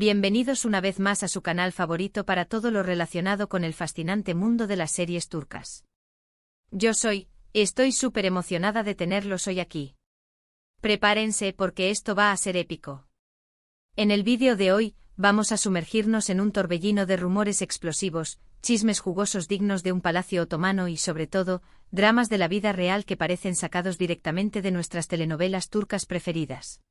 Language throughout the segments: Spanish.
Bienvenidos una vez más a su canal favorito para todo lo relacionado con el fascinante mundo de las series turcas. Estoy súper emocionada de tenerlos hoy aquí. Prepárense porque esto va a ser épico. En el vídeo de hoy, vamos a sumergirnos en un torbellino de rumores explosivos, chismes jugosos dignos de un palacio otomano y sobre todo, dramas de la vida real que parecen sacados directamente de nuestras telenovelas turcas preferidas.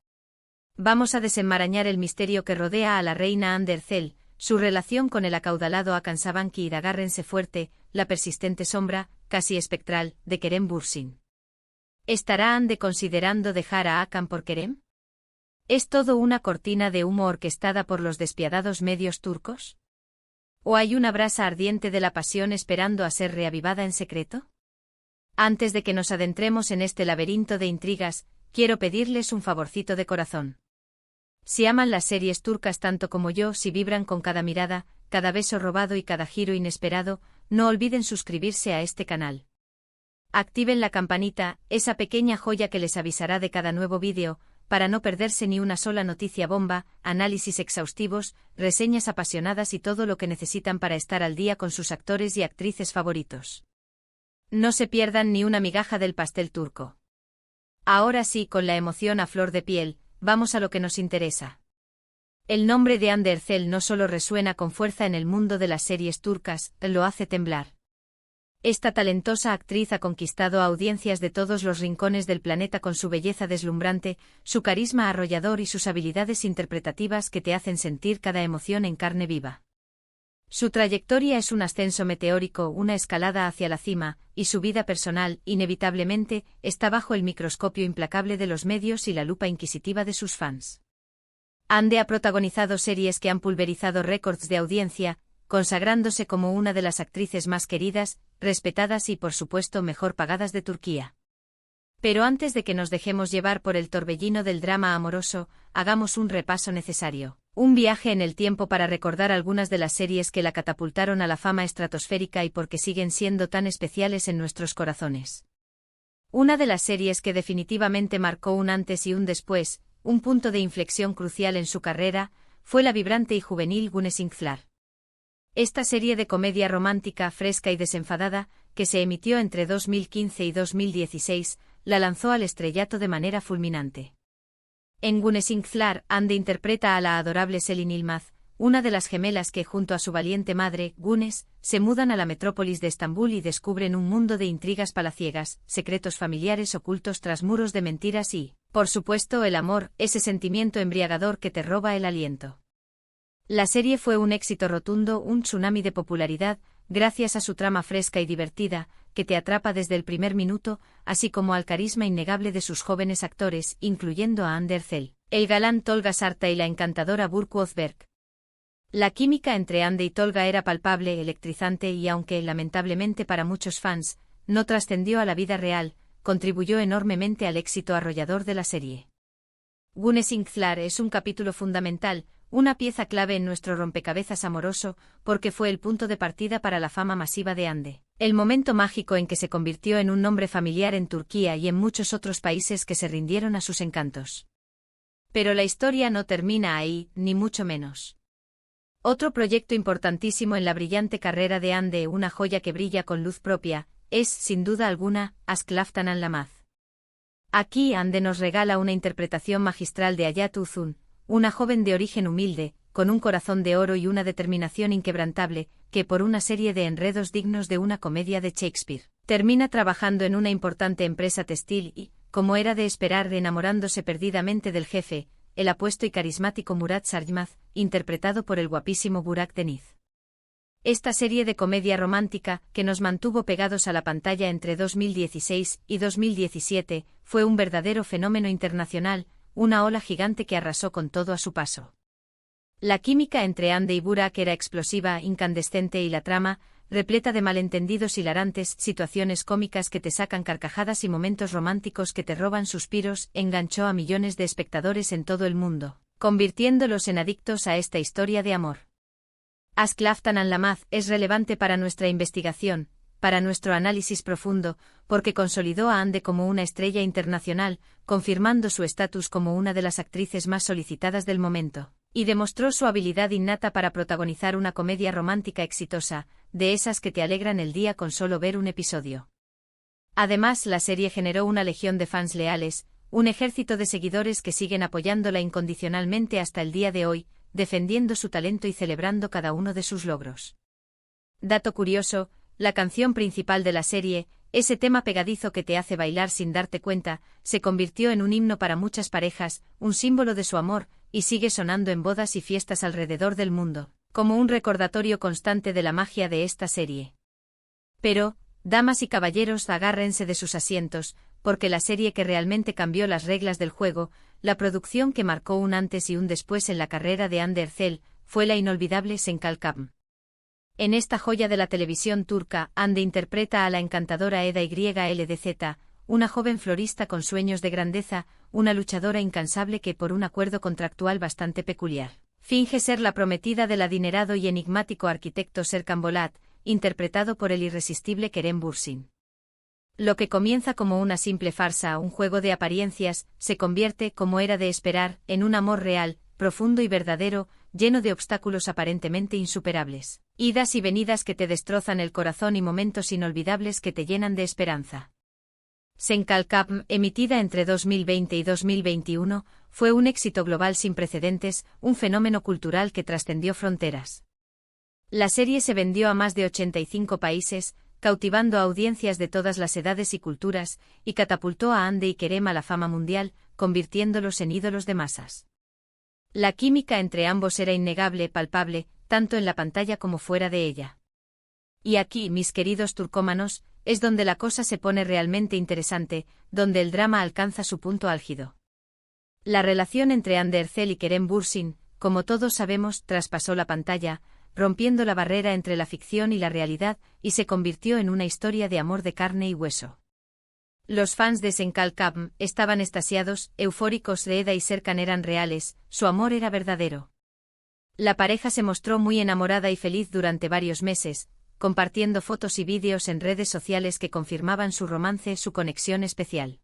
Vamos a desenmarañar el misterio que rodea a la reina Hande Erçel, su relación con el acaudalado Hakan Sabancı y agárrense fuerte, la persistente sombra, casi espectral, de Kerem Bürsin. ¿Estará Hande considerando dejar a Hakan por Kerem? ¿Es todo una cortina de humo orquestada por los despiadados medios turcos? ¿O hay una brasa ardiente de la pasión esperando a ser reavivada en secreto? Antes de que nos adentremos en este laberinto de intrigas, quiero pedirles un favorcito de corazón. Si aman las series turcas tanto como yo, si vibran con cada mirada, cada beso robado y cada giro inesperado, no olviden suscribirse a este canal. Activen la campanita, esa pequeña joya que les avisará de cada nuevo vídeo, para no perderse ni una sola noticia bomba, análisis exhaustivos, reseñas apasionadas y todo lo que necesitan para estar al día con sus actores y actrices favoritos. No se pierdan ni una migaja del pastel turco. Ahora sí, con la emoción a flor de piel, vamos a lo que nos interesa. El nombre de Hande Erçel no solo resuena con fuerza en el mundo de las series turcas, lo hace temblar. Esta talentosa actriz ha conquistado a audiencias de todos los rincones del planeta con su belleza deslumbrante, su carisma arrollador y sus habilidades interpretativas que te hacen sentir cada emoción en carne viva. Su trayectoria es un ascenso meteórico, una escalada hacia la cima, y su vida personal, inevitablemente, está bajo el microscopio implacable de los medios y la lupa inquisitiva de sus fans. Hande ha protagonizado series que han pulverizado récords de audiencia, consagrándose como una de las actrices más queridas, respetadas y por supuesto mejor pagadas de Turquía. Pero antes de que nos dejemos llevar por el torbellino del drama amoroso, hagamos un repaso necesario. Un viaje en el tiempo para recordar algunas de las series que la catapultaron a la fama estratosférica y por qué siguen siendo tan especiales en nuestros corazones. Una de las series que definitivamente marcó un antes y un después, un punto de inflexión crucial en su carrera, fue la vibrante y juvenil Güneş İnkılır. Esta serie de comedia romántica fresca y desenfadada, que se emitió entre 2015 y 2016, la lanzó al estrellato de manera fulminante. En Güneş İnkılır, Hande interpreta a la adorable Selin Yılmaz, una de las gemelas que junto a su valiente madre, Güneş, se mudan a la metrópolis de Estambul y descubren un mundo de intrigas palaciegas, secretos familiares ocultos tras muros de mentiras y, por supuesto, el amor, ese sentimiento embriagador que te roba el aliento. La serie fue un éxito rotundo, un tsunami de popularidad, gracias a su trama fresca y divertida, que te atrapa desde el primer minuto, así como al carisma innegable de sus jóvenes actores, incluyendo a Hande Erçel, el galán Tolga Sarta y la encantadora Burcu Özberk. La química entre Hande y Tolga era palpable, electrizante y aunque, lamentablemente para muchos fans, no trascendió a la vida real, contribuyó enormemente al éxito arrollador de la serie. Güneş İnkılır es un capítulo fundamental, una pieza clave en nuestro rompecabezas amoroso, porque fue el punto de partida para la fama masiva de Hande, el momento mágico en que se convirtió en un nombre familiar en Turquía y en muchos otros países que se rindieron a sus encantos. Pero la historia no termina ahí, ni mucho menos. Otro proyecto importantísimo en la brillante carrera de Hande, una joya que brilla con luz propia, es, sin duda alguna, Aşk Laftan Anlamaz. Aquí Hande nos regala una interpretación magistral de Hayat Uzun, una joven de origen humilde, con un corazón de oro y una determinación inquebrantable, que por una serie de enredos dignos de una comedia de Shakespeare, termina trabajando en una importante empresa textil y, como era de esperar, enamorándose perdidamente del jefe, el apuesto y carismático Murat Sarmaz, interpretado por el guapísimo Burak Deniz. Esta serie de comedia romántica, que nos mantuvo pegados a la pantalla entre 2016 y 2017, fue un verdadero fenómeno internacional, una ola gigante que arrasó con todo a su paso. La química entre Hande y Burak era explosiva, incandescente y la trama, repleta de malentendidos hilarantes, situaciones cómicas que te sacan carcajadas y momentos románticos que te roban suspiros, enganchó a millones de espectadores en todo el mundo, convirtiéndolos en adictos a esta historia de amor. Aşk Laftan Anlamaz es relevante para nuestra investigación, para nuestro análisis profundo, porque consolidó a Hande como una estrella internacional, confirmando su estatus como una de las actrices más solicitadas del momento. Y demostró su habilidad innata para protagonizar una comedia romántica exitosa, de esas que te alegran el día con solo ver un episodio. Además, la serie generó una legión de fans leales, un ejército de seguidores que siguen apoyándola incondicionalmente hasta el día de hoy, defendiendo su talento y celebrando cada uno de sus logros. Dato curioso, la canción principal de la serie, ese tema pegadizo que te hace bailar sin darte cuenta, se convirtió en un himno para muchas parejas, un símbolo de su amor, y sigue sonando en bodas y fiestas alrededor del mundo, como un recordatorio constante de la magia de esta serie. Pero, damas y caballeros, agárrense de sus asientos, porque la serie que realmente cambió las reglas del juego, la producción que marcó un antes y un después en la carrera de Hande Erçel, fue la inolvidable Senkalkam. En esta joya de la televisión turca, Hande interpreta a la encantadora Eda Yldz, una joven florista con sueños de grandeza, una luchadora incansable que por un acuerdo contractual bastante peculiar, finge ser la prometida del adinerado y enigmático arquitecto Serkan Bolat, interpretado por el irresistible Kerem Bürsin. Lo que comienza como una simple farsa, un juego de apariencias, se convierte, como era de esperar, en un amor real, profundo y verdadero, lleno de obstáculos aparentemente insuperables, idas y venidas que te destrozan el corazón y momentos inolvidables que te llenan de esperanza. Senkalkam, emitida entre 2020 y 2021, fue un éxito global sin precedentes, un fenómeno cultural que trascendió fronteras. La serie se vendió a más de 85 países, cautivando a audiencias de todas las edades y culturas, y catapultó a Hande y Kerem a la fama mundial, convirtiéndolos en ídolos de masas. La química entre ambos era innegable, palpable, tanto en la pantalla como fuera de ella. Y aquí, mis queridos turcómanos, es donde la cosa se pone realmente interesante, donde el drama alcanza su punto álgido. La relación entre Hande Erçel y Kerem Bürsin, como todos sabemos, traspasó la pantalla, rompiendo la barrera entre la ficción y la realidad, y se convirtió en una historia de amor de carne y hueso. Los fans de Senkalkam estaban extasiados, eufóricos. De Eda y Serkan eran reales, su amor era verdadero. La pareja se mostró muy enamorada y feliz durante varios meses, compartiendo fotos y vídeos en redes sociales que confirmaban su romance, su conexión especial.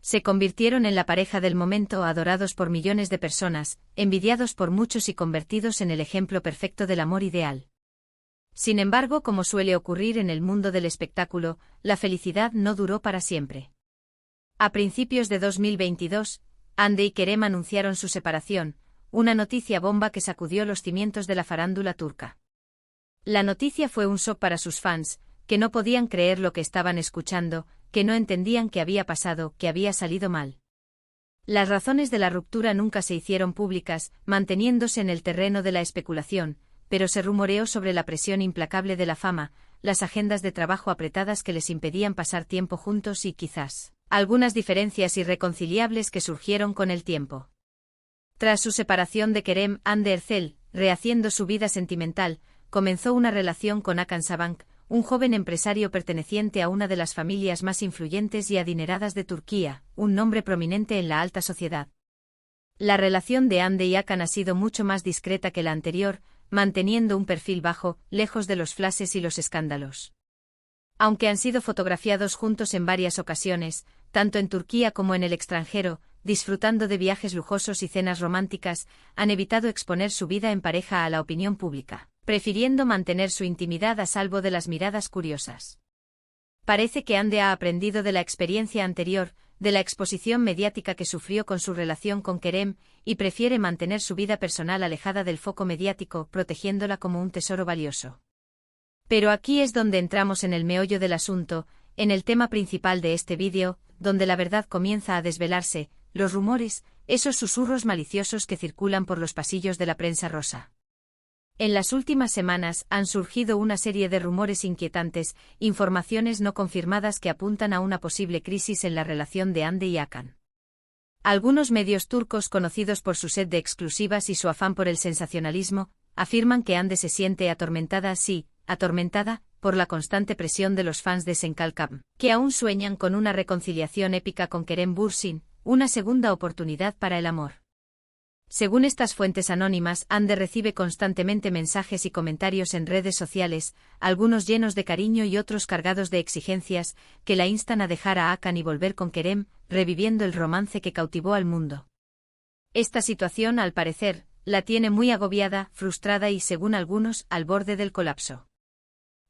Se convirtieron en la pareja del momento, adorados por millones de personas, envidiados por muchos y convertidos en el ejemplo perfecto del amor ideal. Sin embargo, como suele ocurrir en el mundo del espectáculo, la felicidad no duró para siempre. A principios de 2022, Hande y Kerem anunciaron su separación, una noticia bomba que sacudió los cimientos de la farándula turca. La noticia fue un shock para sus fans, que no podían creer lo que estaban escuchando, que no entendían qué había pasado, que había salido mal. Las razones de la ruptura nunca se hicieron públicas, manteniéndose en el terreno de la especulación, pero se rumoreó sobre la presión implacable de la fama, las agendas de trabajo apretadas que les impedían pasar tiempo juntos y, quizás, algunas diferencias irreconciliables que surgieron con el tiempo. Tras su separación de Kerem, Hande Erçel, rehaciendo su vida sentimental, comenzó una relación con Hakan Sabank, un joven empresario perteneciente a una de las familias más influyentes y adineradas de Turquía, un nombre prominente en la alta sociedad. La relación de Hande y Hakan ha sido mucho más discreta que la anterior, manteniendo un perfil bajo, lejos de los flashes y los escándalos. Aunque han sido fotografiados juntos en varias ocasiones, tanto en Turquía como en el extranjero, disfrutando de viajes lujosos y cenas románticas, han evitado exponer su vida en pareja a la opinión pública, prefiriendo mantener su intimidad a salvo de las miradas curiosas. Parece que Hande ha aprendido de la experiencia anterior, de la exposición mediática que sufrió con su relación con Kerem, y prefiere mantener su vida personal alejada del foco mediático, protegiéndola como un tesoro valioso. Pero aquí es donde entramos en el meollo del asunto, en el tema principal de este vídeo, donde la verdad comienza a desvelarse, los rumores, esos susurros maliciosos que circulan por los pasillos de la prensa rosa. En las últimas semanas han surgido una serie de rumores inquietantes, informaciones no confirmadas que apuntan a una posible crisis en la relación de Hande y Hakan. Algunos medios turcos conocidos por su sed de exclusivas y su afán por el sensacionalismo, afirman que Hande se siente atormentada, sí, atormentada, por la constante presión de los fans de Senkalkam, que aún sueñan con una reconciliación épica con Kerem Bürsin, una segunda oportunidad para el amor. Según estas fuentes anónimas, Hande recibe constantemente mensajes y comentarios en redes sociales, algunos llenos de cariño y otros cargados de exigencias, que la instan a dejar a Hakan y volver con Kerem, reviviendo el romance que cautivó al mundo. Esta situación, al parecer, la tiene muy agobiada, frustrada y, según algunos, al borde del colapso.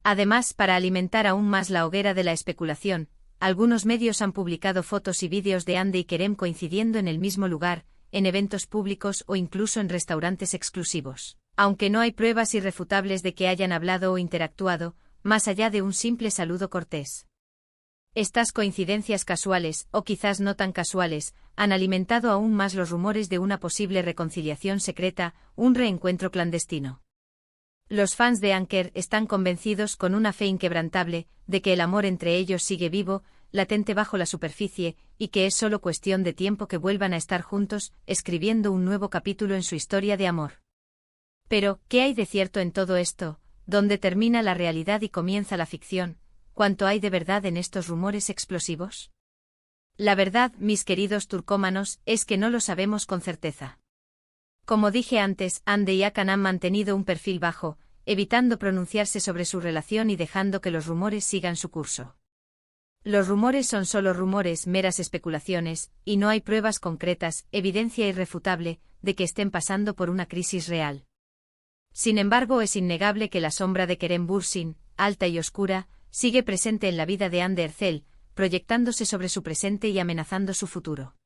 Además, para alimentar aún más la hoguera de la especulación, algunos medios han publicado fotos y vídeos de Hande y Kerem coincidiendo en el mismo lugar, en eventos públicos o incluso en restaurantes exclusivos. Aunque no hay pruebas irrefutables de que hayan hablado o interactuado, más allá de un simple saludo cortés. Estas coincidencias casuales, o quizás no tan casuales, han alimentado aún más los rumores de una posible reconciliación secreta, un reencuentro clandestino. Los fans de Anker están convencidos con una fe inquebrantable de que el amor entre ellos sigue vivo, latente bajo la superficie, y que es solo cuestión de tiempo que vuelvan a estar juntos, escribiendo un nuevo capítulo en su historia de amor. Pero, ¿qué hay de cierto en todo esto? ¿Dónde termina la realidad y comienza la ficción? ¿Cuánto hay de verdad en estos rumores explosivos? La verdad, mis queridos turcómanos, es que no lo sabemos con certeza. Como dije antes, Hande y Hakan han mantenido un perfil bajo, evitando pronunciarse sobre su relación y dejando que los rumores sigan su curso. Los rumores son solo rumores, meras especulaciones, y no hay pruebas concretas, evidencia irrefutable, de que estén pasando por una crisis real. Sin embargo, es innegable que la sombra de Kerem Bürsin, alta y oscura, sigue presente en la vida de Hande Erçel, proyectándose sobre su presente y amenazando su futuro.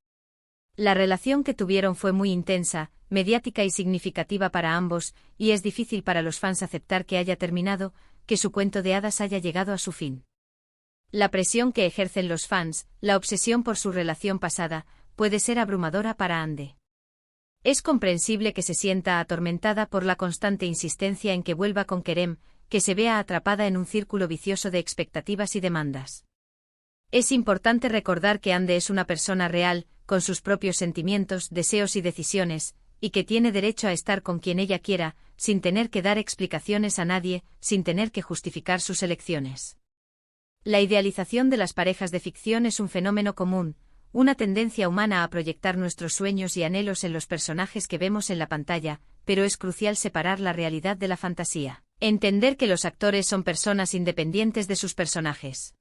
La relación que tuvieron fue muy intensa, mediática y significativa para ambos, y es difícil para los fans aceptar que haya terminado, que su cuento de hadas haya llegado a su fin. La presión que ejercen los fans, la obsesión por su relación pasada, puede ser abrumadora para Hande. Es comprensible que se sienta atormentada por la constante insistencia en que vuelva con Kerem, que se vea atrapada en un círculo vicioso de expectativas y demandas. Es importante recordar que Hande es una persona real, con sus propios sentimientos, deseos y decisiones, y que tiene derecho a estar con quien ella quiera, sin tener que dar explicaciones a nadie, sin tener que justificar sus elecciones. La idealización de las parejas de ficción es un fenómeno común, una tendencia humana a proyectar nuestros sueños y anhelos en los personajes que vemos en la pantalla, pero es crucial separar la realidad de la fantasía. Entender que los actores son personas independientes de sus personajes.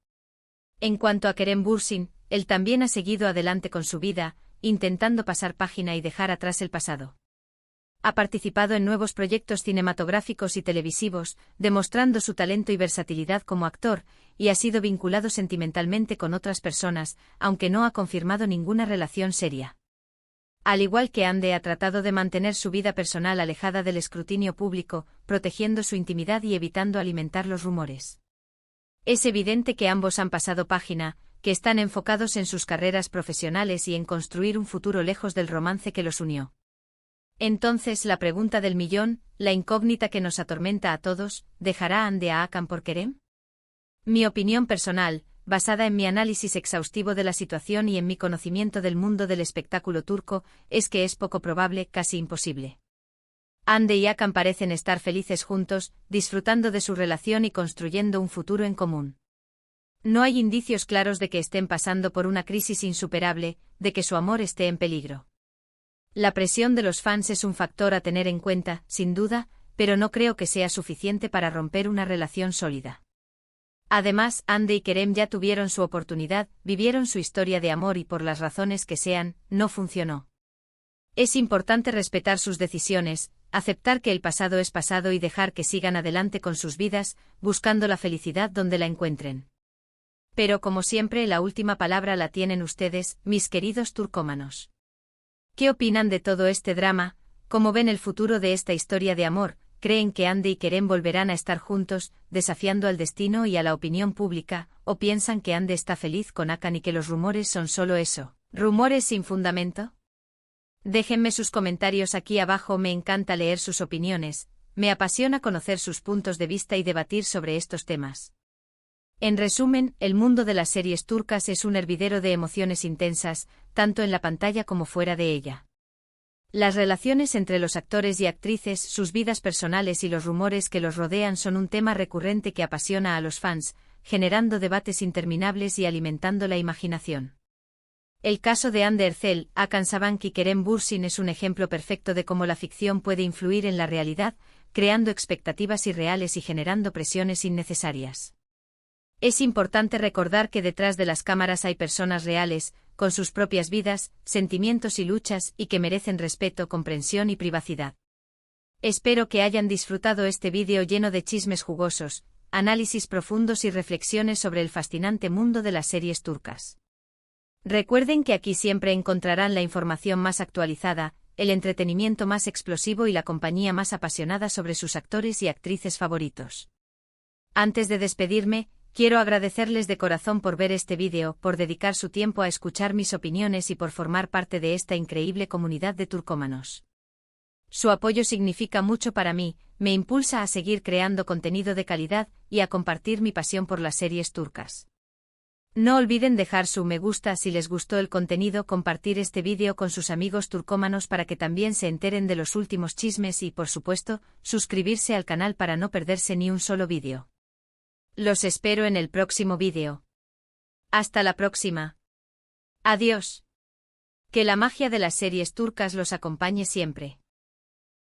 En cuanto a Kerem Bürsin, él también ha seguido adelante con su vida, intentando pasar página y dejar atrás el pasado. Ha participado en nuevos proyectos cinematográficos y televisivos, demostrando su talento y versatilidad como actor, y ha sido vinculado sentimentalmente con otras personas, aunque no ha confirmado ninguna relación seria. Al igual que Hande ha tratado de mantener su vida personal alejada del escrutinio público, protegiendo su intimidad y evitando alimentar los rumores. Es evidente que ambos han pasado página, que están enfocados en sus carreras profesionales y en construir un futuro lejos del romance que los unió. Entonces la pregunta del millón, la incógnita que nos atormenta a todos, ¿dejará Hande a Hakan por Kerem? Mi opinión personal, basada en mi análisis exhaustivo de la situación y en mi conocimiento del mundo del espectáculo turco, es que es poco probable, casi imposible. Hande y Hakan parecen estar felices juntos, disfrutando de su relación y construyendo un futuro en común. No hay indicios claros de que estén pasando por una crisis insuperable, de que su amor esté en peligro. La presión de los fans es un factor a tener en cuenta, sin duda, pero no creo que sea suficiente para romper una relación sólida. Además, Hande y Kerem ya tuvieron su oportunidad, vivieron su historia de amor y por las razones que sean, no funcionó. Es importante respetar sus decisiones, aceptar que el pasado es pasado y dejar que sigan adelante con sus vidas, buscando la felicidad donde la encuentren. Pero como siempre, la última palabra la tienen ustedes, mis queridos turcómanos. ¿Qué opinan de todo este drama? ¿Cómo ven el futuro de esta historia de amor? ¿Creen que Hande y Kerem volverán a estar juntos, desafiando al destino y a la opinión pública, o piensan que Hande está feliz con Hakan y que los rumores son solo eso, rumores sin fundamento? Déjenme sus comentarios aquí abajo, me encanta leer sus opiniones, me apasiona conocer sus puntos de vista y debatir sobre estos temas. En resumen, el mundo de las series turcas es un hervidero de emociones intensas, tanto en la pantalla como fuera de ella. Las relaciones entre los actores y actrices, sus vidas personales y los rumores que los rodean son un tema recurrente que apasiona a los fans, generando debates interminables y alimentando la imaginación. El caso de Hande Erçel, Hakan Sabank y Kerem Bürsin es un ejemplo perfecto de cómo la ficción puede influir en la realidad, creando expectativas irreales y generando presiones innecesarias. Es importante recordar que detrás de las cámaras hay personas reales, con sus propias vidas, sentimientos y luchas y que merecen respeto, comprensión y privacidad. Espero que hayan disfrutado este vídeo lleno de chismes jugosos, análisis profundos y reflexiones sobre el fascinante mundo de las series turcas. Recuerden que aquí siempre encontrarán la información más actualizada, el entretenimiento más explosivo y la compañía más apasionada sobre sus actores y actrices favoritos. Antes de despedirme, quiero agradecerles de corazón por ver este vídeo, por dedicar su tiempo a escuchar mis opiniones y por formar parte de esta increíble comunidad de turcómanos. Su apoyo significa mucho para mí, me impulsa a seguir creando contenido de calidad y a compartir mi pasión por las series turcas. No olviden dejar su me gusta si les gustó el contenido, compartir este vídeo con sus amigos turcómanos para que también se enteren de los últimos chismes y, por supuesto, suscribirse al canal para no perderse ni un solo vídeo. Los espero en el próximo vídeo. Hasta la próxima. Adiós. Que la magia de las series turcas los acompañe siempre.